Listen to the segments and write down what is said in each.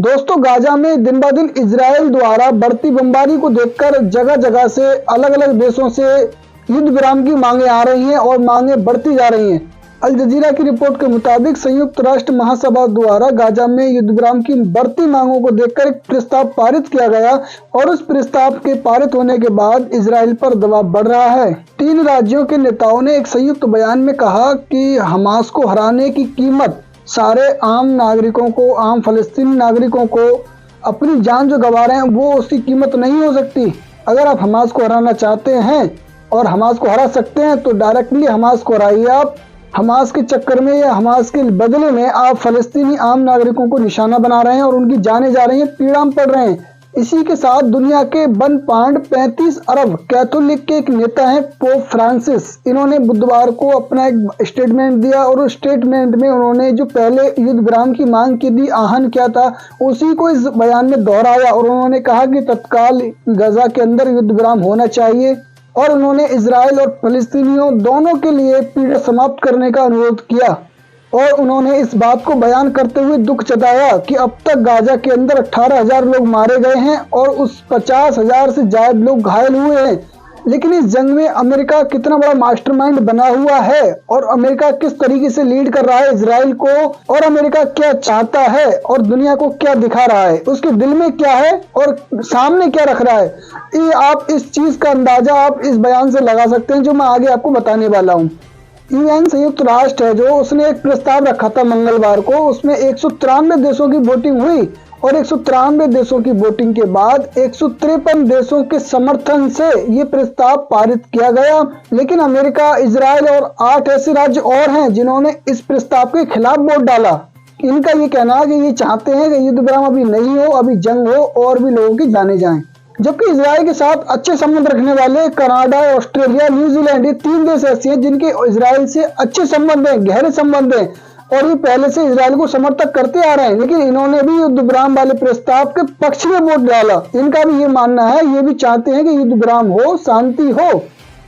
दोस्तों, गाजा में दिन ब दिन इजराइल द्वारा बढ़ती बमबारी को देखकर जगह जगह से अलग अलग देशों से युद्ध विराम की मांगे आ रही हैं और मांगे बढ़ती जा रही हैं। अल जजीरा की रिपोर्ट के मुताबिक संयुक्त राष्ट्र महासभा द्वारा गाजा में युद्ध विराम की बढ़ती मांगों को देखकर एक प्रस्ताव पारित किया गया और उस प्रस्ताव के पारित होने के बाद इजराइल पर दबाव बढ़ रहा है। 3 राज्यों के नेताओं ने एक संयुक्त बयान में कहा कि हमास को हराने की कीमत सारे आम नागरिकों को, आम फलस्तीनी नागरिकों को अपनी जान जो गंवा रहे हैं वो उसकी कीमत नहीं हो सकती। अगर आप हमास को हराना चाहते हैं और हमास को हरा सकते हैं तो डायरेक्टली हमास को हराइए। आप हमास के चक्कर में या हमास के बदले में आप फलस्तीनी आम नागरिकों को निशाना बना रहे हैं और उनकी जानें जा रही हैं, पीड़ा में पड़ रहे हैं। इसी के साथ दुनिया के बनपांड 35 अरब कैथोलिक के एक नेता हैं पोप फ्रांसिस। इन्होंने बुधवार को अपना एक स्टेटमेंट दिया और उस स्टेटमेंट में उन्होंने जो पहले युद्ध विराम की मांग की थी, आहन किया था, उसी को इस बयान में दोहराया और उन्होंने कहा कि तत्काल गजा के अंदर युद्ध विराम होना चाहिए और उन्होंने इजराइल और फलस्तीनियों दोनों के लिए पीड़ा समाप्त करने का अनुरोध किया। और उन्होंने इस बात को बयान करते हुए दुख जताया कि अब तक गाजा के अंदर 18,000 लोग मारे गए हैं और उस 50,000 से ज्यादा लोग घायल हुए हैं। लेकिन इस जंग में अमेरिका कितना बड़ा मास्टरमाइंड बना हुआ है और अमेरिका किस तरीके से लीड कर रहा है इजराइल को, और अमेरिका क्या चाहता है और दुनिया को क्या दिखा रहा है, उसके दिल में क्या है और सामने क्या रख रहा है, ये आप इस चीज का अंदाजा आप इस बयान से लगा सकते हैं जो मैं आगे आपको बताने वाला हूँ। यूएन संयुक्त राष्ट्र है जो उसने एक प्रस्ताव रखा था मंगलवार को, उसमें 193 देशों की वोटिंग हुई और 193 देशों की वोटिंग के बाद 153 देशों के समर्थन से ये प्रस्ताव पारित किया गया। लेकिन अमेरिका, इजराइल और 8 ऐसे राज्य और हैं जिन्होंने इस प्रस्ताव के खिलाफ वोट डाला। इनका ये कहना है कि ये चाहते हैं कि युद्ध विराम अभी नहीं हो, अभी जंग हो और भी लोगों की जाने जाएं। जबकि इजराइल के साथ अच्छे संबंध रखने वाले कनाडा, ऑस्ट्रेलिया, न्यूजीलैंड, ये 3 देश ऐसे हैं जिनके इजराइल से अच्छे संबंध हैं, गहरे संबंध हैं और ये पहले से इजराइल को समर्थक करते आ रहे हैं। लेकिन इन्होंने भी युद्ध विराम वाले प्रस्ताव के पक्ष में वोट डाला। इनका भी ये मानना है, ये भी चाहते हैं कि युद्ध विराम हो, शांति हो,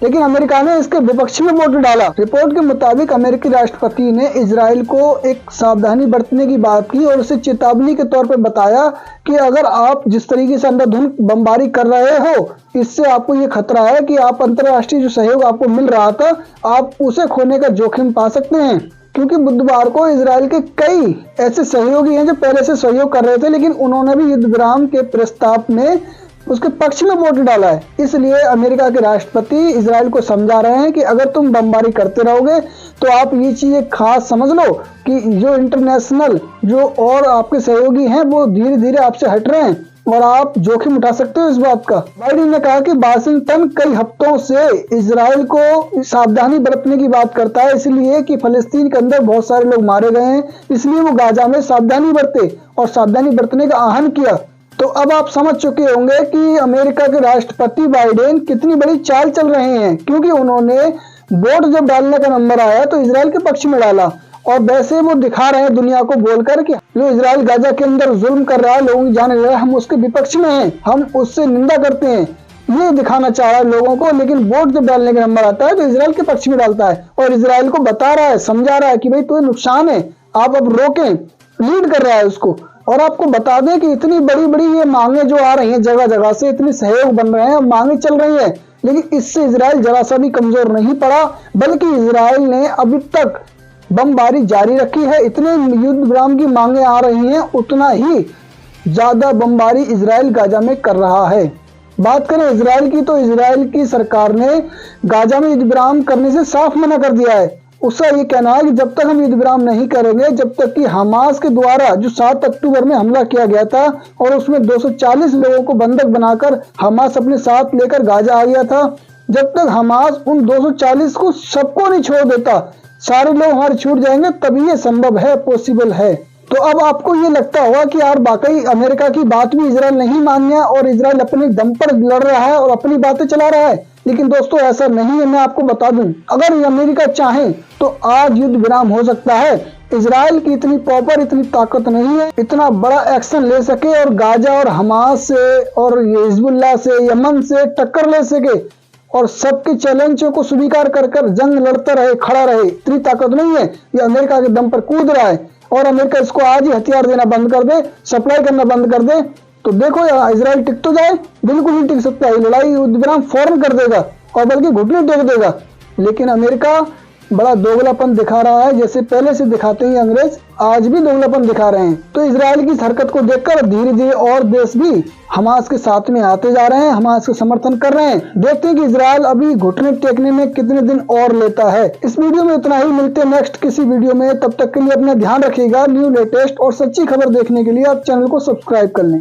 लेकिन अमेरिका ने इसके विपक्ष में वोट डाला। रिपोर्ट के मुताबिक अमेरिकी राष्ट्रपति ने इजराइल को एक सावधानी बरतने की बात की और उसे चेतावनी के तौर पर बताया कि अगर आप जिस तरीके से अंधाधुंध बमबारी कर रहे हो, इससे आपको ये खतरा है कि आप अंतर्राष्ट्रीय जो सहयोग आपको मिल रहा था, आप उसे खोने का जोखिम पा सकते हैं। क्योंकि बुधवार को इजराइल के कई ऐसे सहयोगी हैं जो पहले से सहयोग कर रहे थे, लेकिन उन्होंने भी युद्ध विराम के प्रस्ताव में उसके पक्ष में वोट डाला है। इसलिए अमेरिका के राष्ट्रपति इजराइल को समझा रहे हैं कि अगर तुम बमबारी करते रहोगे तो आप ये चीज खास समझ लो कि जो इंटरनेशनल जो और आपके सहयोगी हैं वो धीरे धीरे आपसे हट रहे हैं और आप जोखिम उठा सकते हो इस बात का। बाइडेन ने कहा कि वाशिंगटन कई हफ्तों से इजराइल को सावधानी बरतने की बात करता है, इसलिए कि फलस्तीन के अंदर बहुत सारे लोग मारे गए हैं, इसलिए वो गाजा में सावधानी बरते और सावधानी बरतने का आह्वान किया। तो अब आप समझ चुके होंगे कि अमेरिका के राष्ट्रपति बाइडेन कितनी बड़ी चाल चल रहे हैं, क्योंकि उन्होंने वोट जब डालने का नंबर आया तो इजराइल के पक्ष में डाला और वैसे वो दिखा रहे हैं दुनिया को बोलकर कि जो इजराइल गाजा के अंदर जुल्म कर रहा है, लोगों की जान ले रहा है, हम उसके विपक्ष में हैं, हम उससे निंदा करते हैं, ये दिखाना चाह रहा है लोगों को। लेकिन वोट जब डालने का नंबर आता है तो इजराइल के पक्ष में डालता है और इजराइल को बता रहा है, समझा रहा है कि भाई तो नुकसान है, आप अब रोकें, लीड कर रहा है उसको। और आपको बता दें कि इतनी बड़ी बड़ी ये मांगे जो आ रही हैं जगह जगह से, इतनी सहयोग बन रहे हैं, मांगे चल रही हैं, लेकिन इससे इजराइल जरा सा भी कमजोर नहीं पड़ा, बल्कि इजराइल ने अभी तक बमबारी जारी रखी है। इतने युद्ध विराम की मांगे आ रही हैं, उतना ही ज्यादा बमबारी इजराइल गाजा में कर रहा है। बात करें इजराइल की तो इजराइल की सरकार ने गाजा में युद्ध विराम करने से साफ मना कर दिया है। उसका ये कहना है कि जब तक हम युद्ध विराम नहीं करेंगे, जब तक कि हमास के द्वारा जो 7 अक्टूबर में हमला किया गया था और उसमें 240 लोगों को बंधक बनाकर हमास अपने साथ लेकर गाजा आ गया था, जब तक हमास उन 240 को सबको नहीं छोड़ देता, सारे लोग हमारे छूट जाएंगे, तभी ये संभव है, पॉसिबल है। तो अब आपको ये लगता होगा कि यार वाकई अमेरिका की बात भी इजराइल नहीं मान रहा और इजराइल अपने दम पर लड़ रहा है और अपनी बातें चला रहा है, लेकिन दोस्तों ऐसा नहीं है। मैं आपको बता दूं, अगर अमेरिका चाहे तो आज युद्ध विराम हो सकता है। इजराइल की इतनी पावर, इतनी ताकत नहीं है इतना बड़ा एक्शन ले सके और गाजा और हमास से और हिजबुल्लाह से, यमन से टक्कर ले सके और सबके चैलेंजों को स्वीकार कर जंग लड़ता रहे, खड़ा रहे, इतनी ताकत नहीं है। ये अमेरिका के दम पर कूद रहा है और अमेरिका इसको आज ही हथियार देना बंद कर दे, सप्लाई करना बंद कर दे, तो देखो इजराइल टिक तो जाए, बिल्कुल नहीं टिक सकता है। लड़ाई युद्ध विराम फौरन कर देगा और बल्कि घुटने टेक देगा। लेकिन अमेरिका बड़ा दोगलापन दिखा रहा है, जैसे पहले से दिखाते हैं अंग्रेज, आज भी दोगलापन दिखा रहे हैं। तो इजराइल की इस हरकत को देखकर धीरे धीरे और देश भी हमास के साथ में आते जा रहे हैं, हमास का समर्थन कर रहे हैं। देखते हैं कि इजराइल अभी घुटने टेकने में कितने दिन और लेता है। इस वीडियो में इतना ही, मिलते हैं नेक्स्ट किसी वीडियो में। तब तक के लिए अपना ध्यान रखिएगा। न्यू, लेटेस्ट और सच्ची खबर देखने के लिए आप चैनल को सब्सक्राइब कर लें।